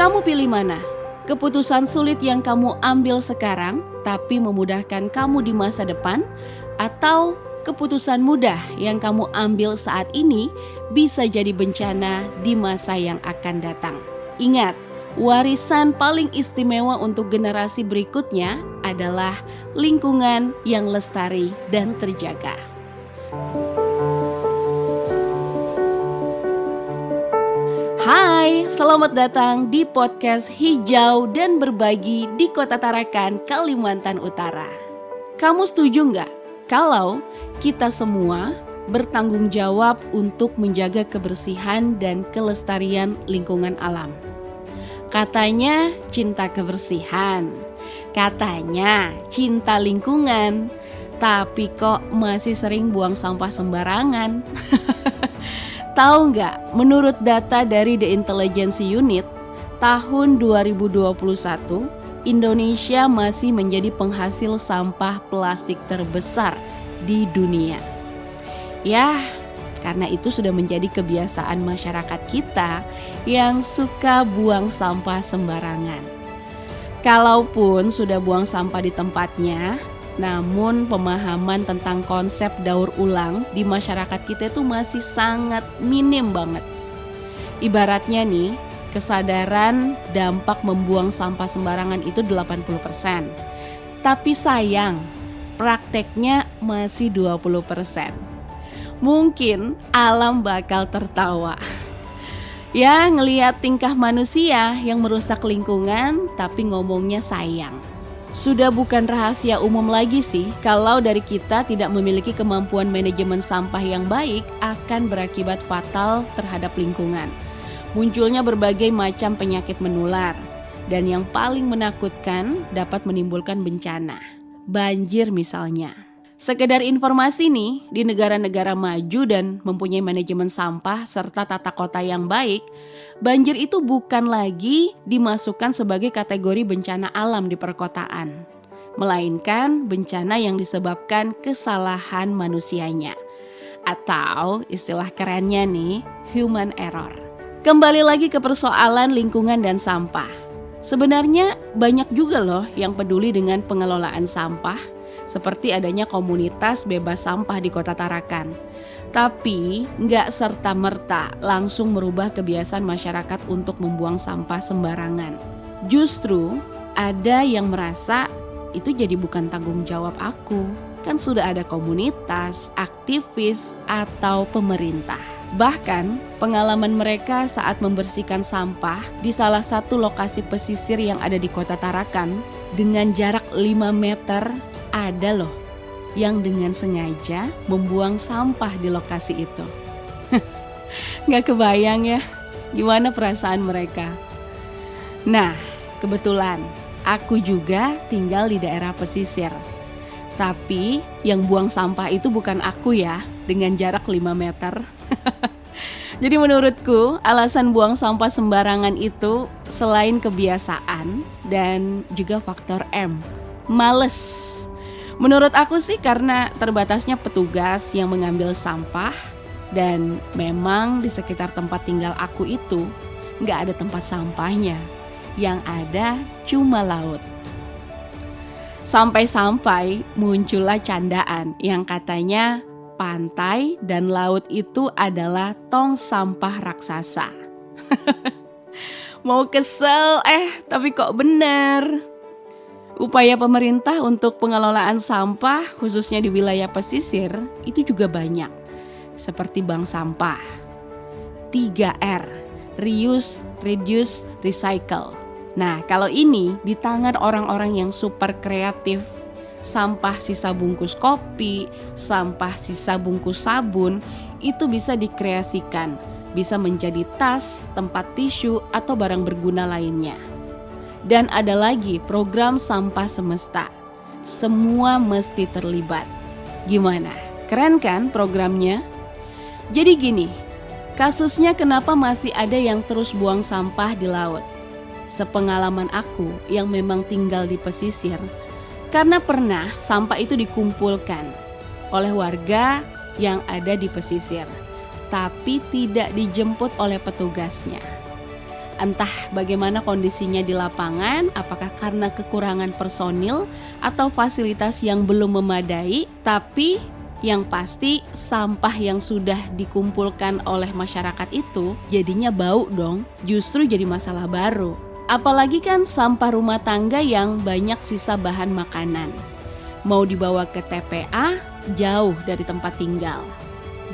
Kamu pilih mana? Keputusan sulit yang kamu ambil sekarang tapi memudahkan kamu di masa depan, atau keputusan mudah yang kamu ambil saat ini bisa jadi bencana di masa yang akan datang. Ingat, warisan paling istimewa untuk generasi berikutnya adalah lingkungan yang lestari dan terjaga. Hai, selamat datang di podcast Hijau dan Berbagi di Kota Tarakan, Kalimantan Utara. Kamu setuju nggak kalau kita semua bertanggung jawab untuk menjaga kebersihan dan kelestarian lingkungan alam? Katanya cinta kebersihan, katanya cinta lingkungan, tapi kok masih sering buang sampah sembarangan? Tahu nggak, menurut data dari The Intelligence Unit, tahun 2021, Indonesia masih menjadi penghasil sampah plastik terbesar di dunia. Ya, karena itu sudah menjadi kebiasaan masyarakat kita yang suka buang sampah sembarangan. Kalaupun sudah buang sampah di tempatnya, namun pemahaman tentang konsep daur ulang di masyarakat kita itu masih sangat minim banget. Ibaratnya nih, kesadaran dampak membuang sampah sembarangan itu 80%. Tapi sayang, prakteknya masih 20%. Mungkin alam bakal tertawa. Ya, ngelihat tingkah manusia yang merusak lingkungan tapi ngomongnya sayang. Sudah bukan rahasia umum lagi sih kalau dari kita tidak memiliki kemampuan manajemen sampah yang baik akan berakibat fatal terhadap lingkungan. Munculnya berbagai macam penyakit menular dan yang paling menakutkan dapat menimbulkan bencana. Banjir misalnya. Sekedar informasi nih, di negara-negara maju dan mempunyai manajemen sampah serta tata kota yang baik, banjir itu bukan lagi dimasukkan sebagai kategori bencana alam di perkotaan, melainkan bencana yang disebabkan kesalahan manusianya. Atau istilah kerennya nih, human error. Kembali lagi ke persoalan lingkungan dan sampah. Sebenarnya banyak juga loh yang peduli dengan pengelolaan sampah, seperti adanya komunitas bebas sampah di Kota Tarakan. Tapi nggak serta-merta langsung merubah kebiasaan masyarakat untuk membuang sampah sembarangan. Justru ada yang merasa itu jadi bukan tanggung jawab aku. Kan sudah ada komunitas, aktivis, atau pemerintah. Bahkan pengalaman mereka saat membersihkan sampah di salah satu lokasi pesisir yang ada di Kota Tarakan dengan jarak 5 meter, ada loh yang dengan sengaja membuang sampah di lokasi itu. Nggak kebayang ya gimana perasaan mereka. Nah, kebetulan aku juga tinggal di daerah pesisir. Tapi yang buang sampah itu bukan aku ya, dengan jarak 5 meter. Jadi menurutku alasan buang sampah sembarangan itu selain kebiasaan dan juga faktor M, males. Menurut aku sih karena terbatasnya petugas yang mengambil sampah dan memang di sekitar tempat tinggal aku itu nggak ada tempat sampahnya, yang ada cuma laut. Sampai-sampai muncullah candaan yang katanya pantai dan laut itu adalah tong sampah raksasa. Mau kesel tapi kok bener. Upaya pemerintah untuk pengelolaan sampah khususnya di wilayah pesisir itu juga banyak. Seperti bank sampah, 3R, reuse, reduce, recycle. Nah, kalau ini di tangan orang-orang yang super kreatif, sampah sisa bungkus kopi, sampah sisa bungkus sabun itu bisa dikreasikan, bisa menjadi tas, tempat tisu, atau barang berguna lainnya. Dan ada lagi program sampah semesta. Semua mesti terlibat. Gimana? Keren kan programnya? Jadi gini, kasusnya kenapa masih ada yang terus buang sampah di laut? Sepengalaman aku yang memang tinggal di pesisir, karena pernah sampah itu dikumpulkan oleh warga yang ada di pesisir, tapi tidak dijemput oleh petugasnya. Entah bagaimana kondisinya di lapangan, apakah karena kekurangan personil atau fasilitas yang belum memadai, tapi yang pasti sampah yang sudah dikumpulkan oleh masyarakat itu jadinya bau dong, justru jadi masalah baru. Apalagi kan sampah rumah tangga yang banyak sisa bahan makanan. Mau dibawa ke TPA, jauh dari tempat tinggal.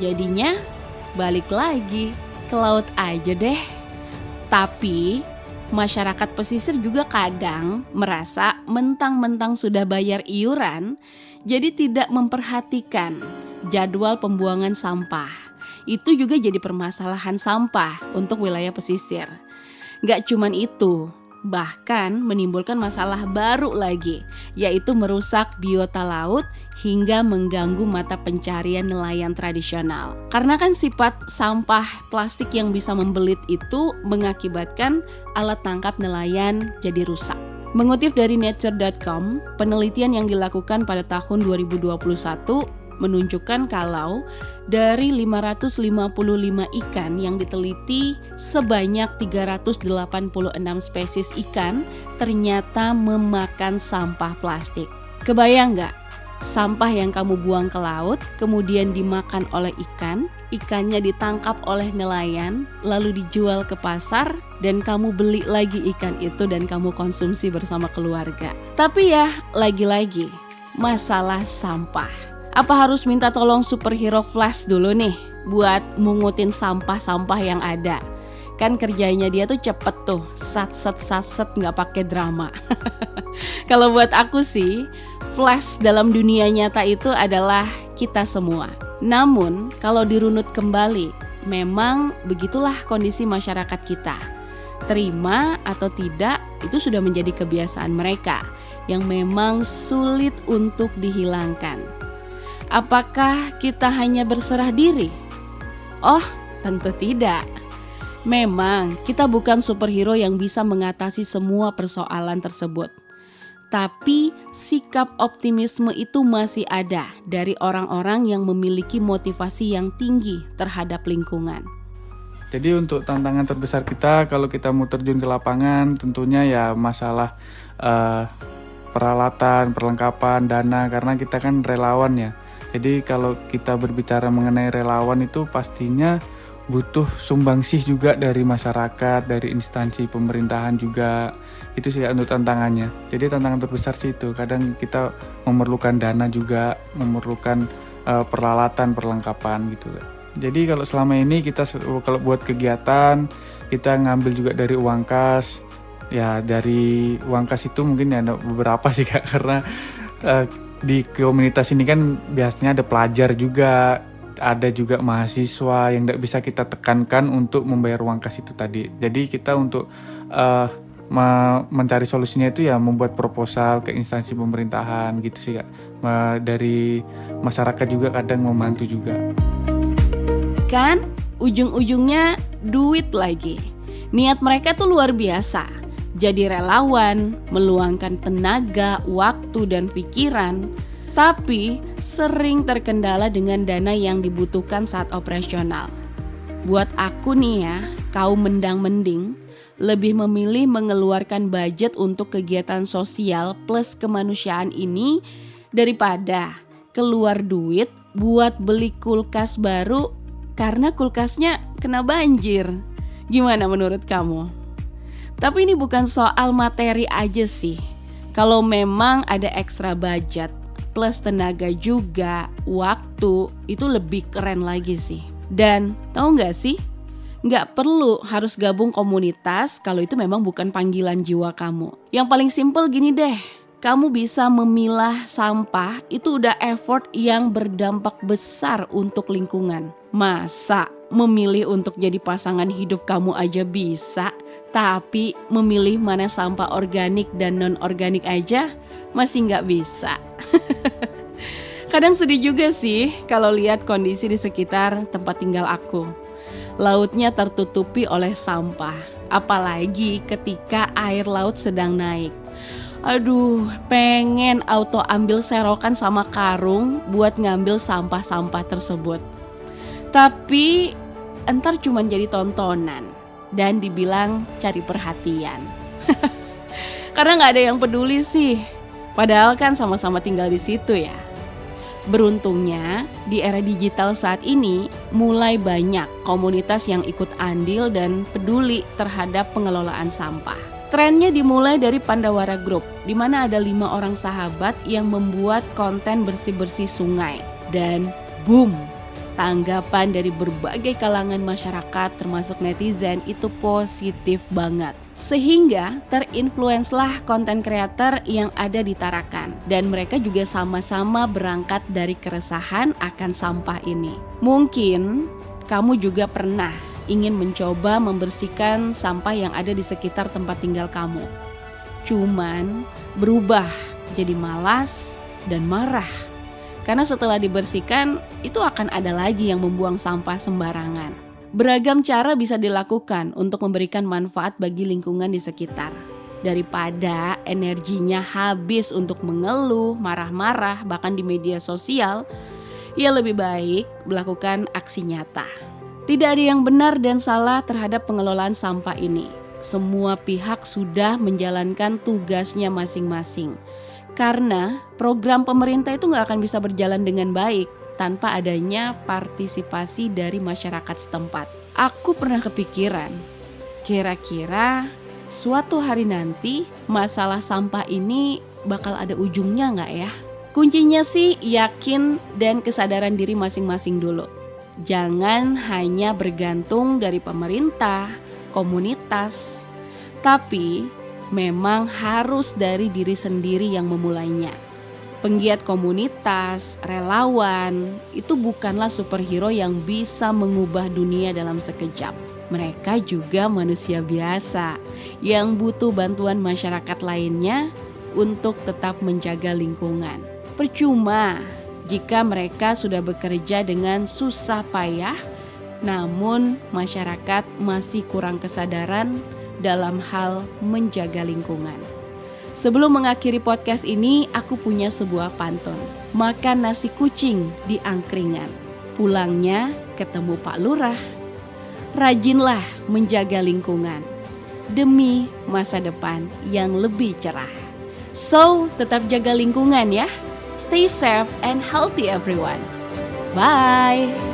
Jadinya balik lagi ke laut aja deh. Tapi masyarakat pesisir juga kadang merasa mentang-mentang sudah bayar iuran, jadi tidak memperhatikan jadwal pembuangan sampah. Itu juga jadi permasalahan sampah untuk wilayah pesisir. Gak cuman itu, bahkan menimbulkan masalah baru lagi, yaitu merusak biota laut hingga mengganggu mata pencarian nelayan tradisional. Karena kan sifat sampah plastik yang bisa membelit itu mengakibatkan alat tangkap nelayan jadi rusak. Mengutip dari nature.com, penelitian yang dilakukan pada tahun 2021 menunjukkan kalau dari 555 ikan yang diteliti, sebanyak 386 spesies ikan ternyata memakan sampah plastik. Kebayang nggak? Sampah yang kamu buang ke laut, kemudian dimakan oleh ikan, ikannya ditangkap oleh nelayan, lalu dijual ke pasar, dan kamu beli lagi ikan itu dan kamu konsumsi bersama keluarga. Tapi ya, lagi-lagi, masalah sampah. Apa harus minta tolong superhero Flash dulu nih buat mungutin sampah-sampah yang ada? Kan kerjanya dia tuh cepet tuh, sat-set nggak pakai drama. Kalau buat aku sih, Flash dalam dunia nyata itu adalah kita semua. Namun kalau dirunut kembali, memang begitulah kondisi masyarakat kita. Terima atau tidak, itu sudah menjadi kebiasaan mereka yang memang sulit untuk dihilangkan. Apakah kita hanya berserah diri? Oh, tentu tidak. Memang kita bukan superhero yang bisa mengatasi semua persoalan tersebut. Tapi sikap optimisme itu masih ada dari orang-orang yang memiliki motivasi yang tinggi terhadap lingkungan. Jadi untuk tantangan terbesar kita kalau kita mau terjun ke lapangan tentunya ya masalah peralatan, perlengkapan, dana, karena kita kan relawan ya. Jadi kalau kita berbicara mengenai relawan itu pastinya butuh sumbangsih juga dari masyarakat, dari instansi pemerintahan juga. Itu sih untuk tantangannya. Jadi tantangan terbesar sih itu. Kadang kita memerlukan dana juga, memerlukan peralatan, perlengkapan gitu. Jadi kalau selama ini kita kalau buat kegiatan, kita ngambil juga dari uang kas. Ya dari uang kas itu mungkin ada beberapa sih Kak, karena di komunitas ini kan biasanya ada pelajar juga, ada juga mahasiswa yang tidak bisa kita tekankan untuk membayar uang kas itu tadi. Jadi kita untuk mencari solusinya itu ya membuat proposal ke instansi pemerintahan gitu sih Kak. Dari masyarakat juga kadang membantu juga. Kan ujung-ujungnya duit lagi. Niat mereka tuh luar biasa. Jadi relawan, meluangkan tenaga, waktu, dan pikiran, tapi sering terkendala dengan dana yang dibutuhkan saat operasional. Buat aku nih ya, kaum mendang-mending, lebih memilih mengeluarkan budget untuk kegiatan sosial plus kemanusiaan ini daripada keluar duit buat beli kulkas baru karena kulkasnya kena banjir. Gimana menurut kamu? Tapi ini bukan soal materi aja sih. Kalau memang ada ekstra budget plus tenaga juga, waktu, itu lebih keren lagi sih. Dan tahu nggak sih? Nggak perlu harus gabung komunitas kalau itu memang bukan panggilan jiwa kamu. Yang paling simpel gini deh. Kamu bisa memilah sampah itu udah effort yang berdampak besar untuk lingkungan. Masa memilih untuk jadi pasangan hidup kamu aja bisa, tapi memilih mana sampah organik dan non-organik aja masih nggak bisa. Kadang sedih juga sih kalau lihat kondisi di sekitar tempat tinggal aku. Lautnya tertutupi oleh sampah, apalagi ketika air laut sedang naik. Aduh, pengen auto ambil serokan sama karung buat ngambil sampah-sampah tersebut. Tapi entar cuma jadi tontonan. dan dibilang cari perhatian. Karena nggak ada yang peduli sih, padahal kan sama-sama tinggal di situ ya. Beruntungnya di era digital saat ini mulai banyak komunitas yang ikut andil dan peduli terhadap pengelolaan sampah. Trennya dimulai dari Pandawara Group, di mana ada 5 orang sahabat yang membuat konten bersih-bersih sungai. Dan boom, tanggapan dari berbagai kalangan masyarakat termasuk netizen itu positif banget. Sehingga terinfluenslah konten kreator yang ada di Tarakan. Dan mereka juga sama-sama berangkat dari keresahan akan sampah ini. Mungkin kamu juga pernah ingin mencoba membersihkan sampah yang ada di sekitar tempat tinggal kamu. Cuman berubah jadi malas dan marah. Karena setelah dibersihkan, itu akan ada lagi yang membuang sampah sembarangan. Beragam cara bisa dilakukan untuk memberikan manfaat bagi lingkungan di sekitar. Daripada energinya habis untuk mengeluh, marah-marah, bahkan di media sosial, ya lebih baik melakukan aksi nyata. Tidak ada yang benar dan salah terhadap pengelolaan sampah ini. Semua pihak sudah menjalankan tugasnya masing-masing. Karena program pemerintah itu nggak akan bisa berjalan dengan baik tanpa adanya partisipasi dari masyarakat setempat. Aku pernah kepikiran, kira-kira suatu hari nanti masalah sampah ini bakal ada ujungnya nggak ya? Kuncinya sih yakin dan kesadaran diri masing-masing dulu. Jangan hanya bergantung dari pemerintah, komunitas, tapi memang harus dari diri sendiri yang memulainya. Penggiat komunitas, relawan, itu bukanlah superhero yang bisa mengubah dunia dalam sekejap. Mereka juga manusia biasa yang butuh bantuan masyarakat lainnya untuk tetap menjaga lingkungan. Percuma jika mereka sudah bekerja dengan susah payah, namun masyarakat masih kurang kesadaran dalam hal menjaga lingkungan. Sebelum mengakhiri podcast ini, aku punya sebuah pantun. Makan nasi kucing di angkringan, pulangnya ketemu Pak Lurah. Rajinlah menjaga lingkungan demi masa depan yang lebih cerah. So, tetap jaga lingkungan ya. Stay safe and healthy everyone. Bye.